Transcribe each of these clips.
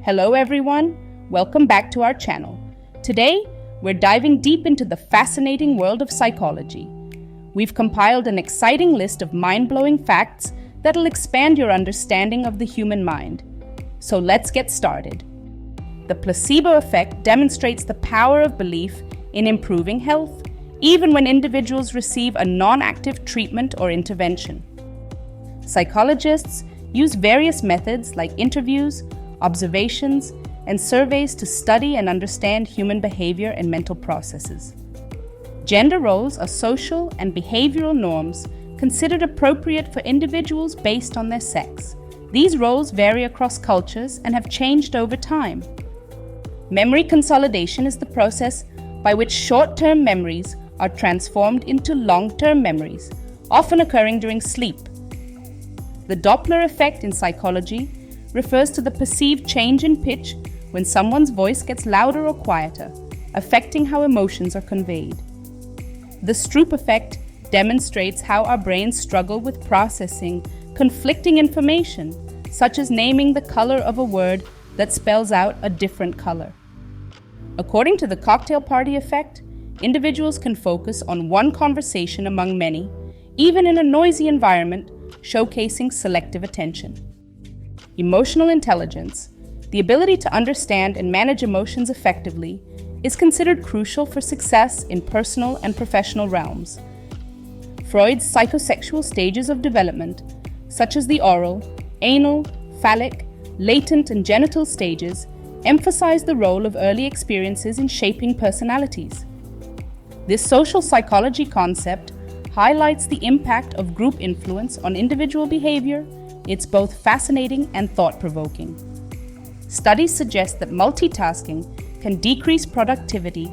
Hello everyone, welcome back to our channel. Today, we're diving deep into the fascinating world of psychology. We've compiled an exciting list of mind-blowing facts that'll expand your understanding of the human mind. So let's get started. The placebo effect demonstrates the power of belief in improving health, even when individuals receive a non-active treatment or intervention. Psychologists use various methods like interviews, observations, and surveys to study and understand human behavior and mental processes. Gender roles are social and behavioral norms considered appropriate for individuals based on their sex. These roles vary across cultures and have changed over time. Memory consolidation is the process by which short-term memories are transformed into long-term memories, often occurring during sleep. The Doppler effect in psychology refers to the perceived change in pitch when someone's voice gets louder or quieter, affecting how emotions are conveyed. The Stroop effect demonstrates how our brains struggle with processing conflicting information, such as naming the color of a word that spells out a different color. According to the cocktail party effect, individuals can focus on one conversation among many, even in a noisy environment, showcasing selective attention. Emotional intelligence, the ability to understand and manage emotions effectively, is considered crucial for success in personal and professional realms. Freud's psychosexual stages of development, such as the oral, anal, phallic, latent, and genital stages, emphasize the role of early experiences in shaping personalities. This social psychology concept highlights the impact of group influence on individual behavior. It's both fascinating and thought-provoking. Studies suggest that multitasking can decrease productivity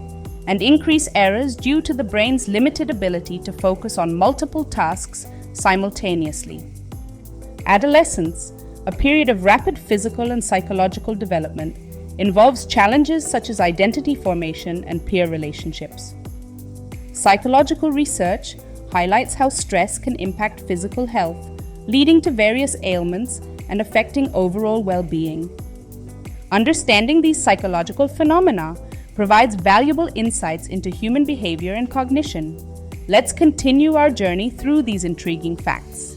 and increase errors due to the brain's limited ability to focus on multiple tasks simultaneously. Adolescence, a period of rapid physical and psychological development, involves challenges such as identity formation and peer relationships. Psychological research highlights how stress can impact physical health, leading to various ailments and affecting overall well-being. Understanding these psychological phenomena provides valuable insights into human behavior and cognition. Let's continue our journey through these intriguing facts.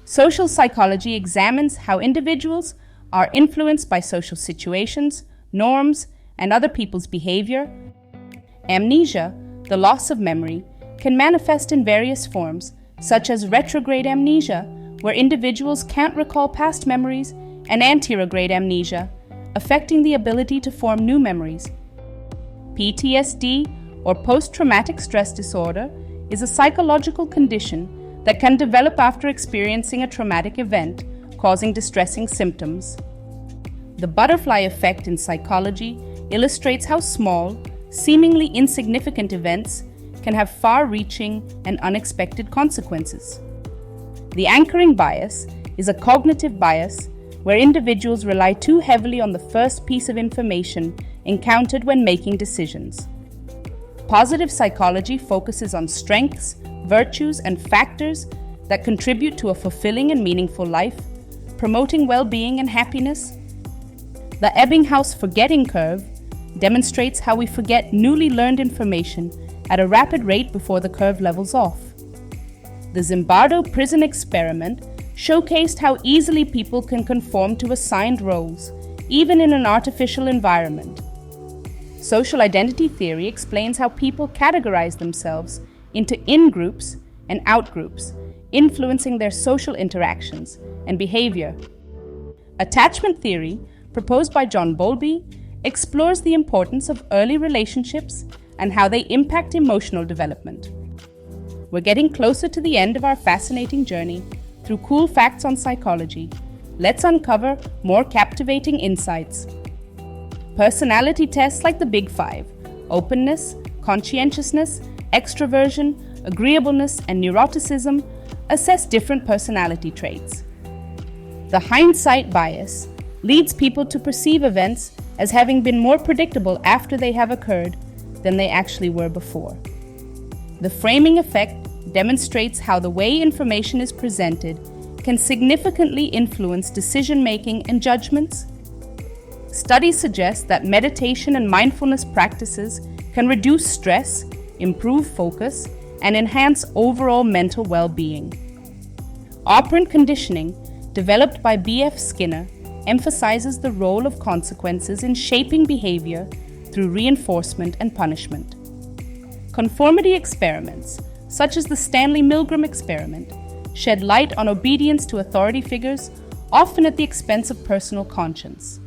Social psychology examines how individuals are influenced by social situations, norms, and other people's behavior. Amnesia, the loss of memory, can manifest in various forms, such as retrograde amnesia, where individuals can't recall past memories, and anterograde amnesia, affecting the ability to form new memories. PTSD, or post-traumatic stress disorder, is a psychological condition that can develop after experiencing a traumatic event, causing distressing symptoms. The butterfly effect in psychology illustrates how small, seemingly insignificant events can have far-reaching and unexpected consequences. The anchoring bias is a cognitive bias where individuals rely too heavily on the first piece of information encountered when making decisions. Positive psychology focuses on strengths, virtues, and factors that contribute to a fulfilling and meaningful life, promoting well-being and happiness. The Ebbinghaus forgetting curve demonstrates how we forget newly learned information at a rapid rate before the curve levels off. The Zimbardo prison experiment showcased how easily people can conform to assigned roles, even in an artificial environment. Social identity theory explains how people categorize themselves into in-groups and out-groups, influencing their social interactions and behavior. Attachment theory, proposed by John Bowlby, explores the importance of early relationships and how they impact emotional development. We're getting closer to the end of our fascinating journey through cool facts on psychology. Let's uncover more captivating insights. Personality tests like the Big Five: openness, conscientiousness, extroversion, agreeableness, and neuroticism assess different personality traits. The hindsight bias leads people to perceive events as having been more predictable after they have occurred than they actually were before. The framing effect demonstrates how the way information is presented can significantly influence decision-making and judgments. Studies suggest that meditation and mindfulness practices can reduce stress, improve focus, and enhance overall mental well-being. Operant conditioning, developed by B.F. Skinner, emphasizes the role of consequences in shaping behavior through reinforcement and punishment. Conformity experiments, such as the Stanley Milgram experiment, shed light on obedience to authority figures, often at the expense of personal conscience.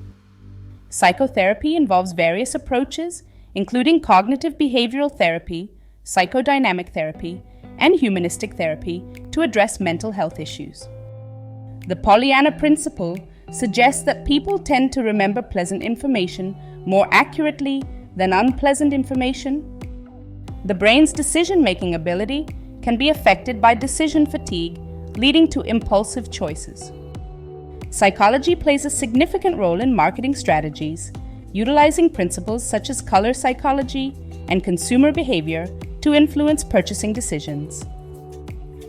Psychotherapy involves various approaches, including cognitive behavioral therapy, psychodynamic therapy, and humanistic therapy to address mental health issues. The Pollyanna principle suggests that people tend to remember pleasant information more accurately than unpleasant information. The brain's decision-making ability can be affected by decision fatigue, leading to impulsive choices. Psychology plays a significant role in marketing strategies, utilizing principles such as color psychology and consumer behavior to influence purchasing decisions.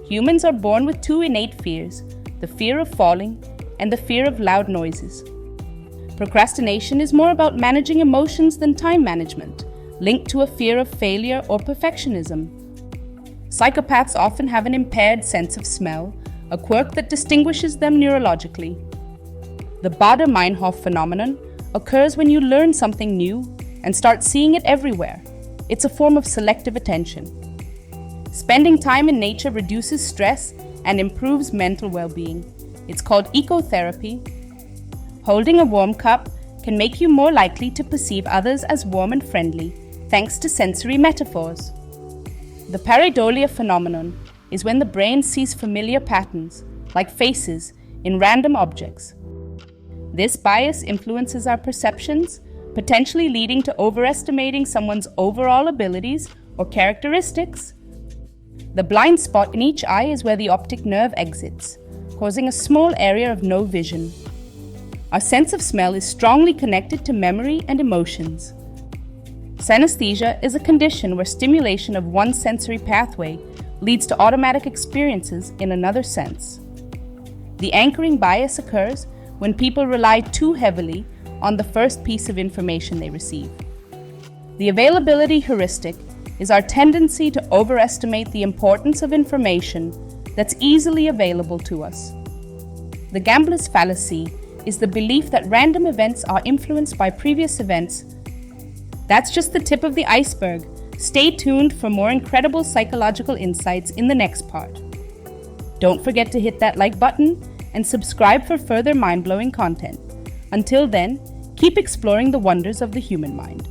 Humans are born with two innate fears, the fear of falling and the fear of loud noises. Procrastination is more about managing emotions than time management, linked to a fear of failure or perfectionism. Psychopaths often have an impaired sense of smell, a quirk that distinguishes them neurologically. The Baader-Meinhof phenomenon occurs when you learn something new and start seeing it everywhere. It's a form of selective attention. Spending time in nature reduces stress and improves mental well-being. It's called ecotherapy. Holding a warm cup can make you more likely to perceive others as warm and friendly, thanks to sensory metaphors. The pareidolia phenomenon is when the brain sees familiar patterns, like faces, in random objects. This bias influences our perceptions, potentially leading to overestimating someone's overall abilities or characteristics. The blind spot in each eye is where the optic nerve exits, causing a small area of no vision. Our sense of smell is strongly connected to memory and emotions. Synesthesia is a condition where stimulation of one sensory pathway leads to automatic experiences in another sense. The anchoring bias occurs when people rely too heavily on the first piece of information they receive. The availability heuristic is our tendency to overestimate the importance of information that's easily available to us. The gambler's fallacy is the belief that random events are influenced by previous events. That's just the tip of the iceberg. Stay tuned for more incredible psychological insights in the next part. Don't forget to hit that like button and subscribe for further mind-blowing content. Until then, keep exploring the wonders of the human mind.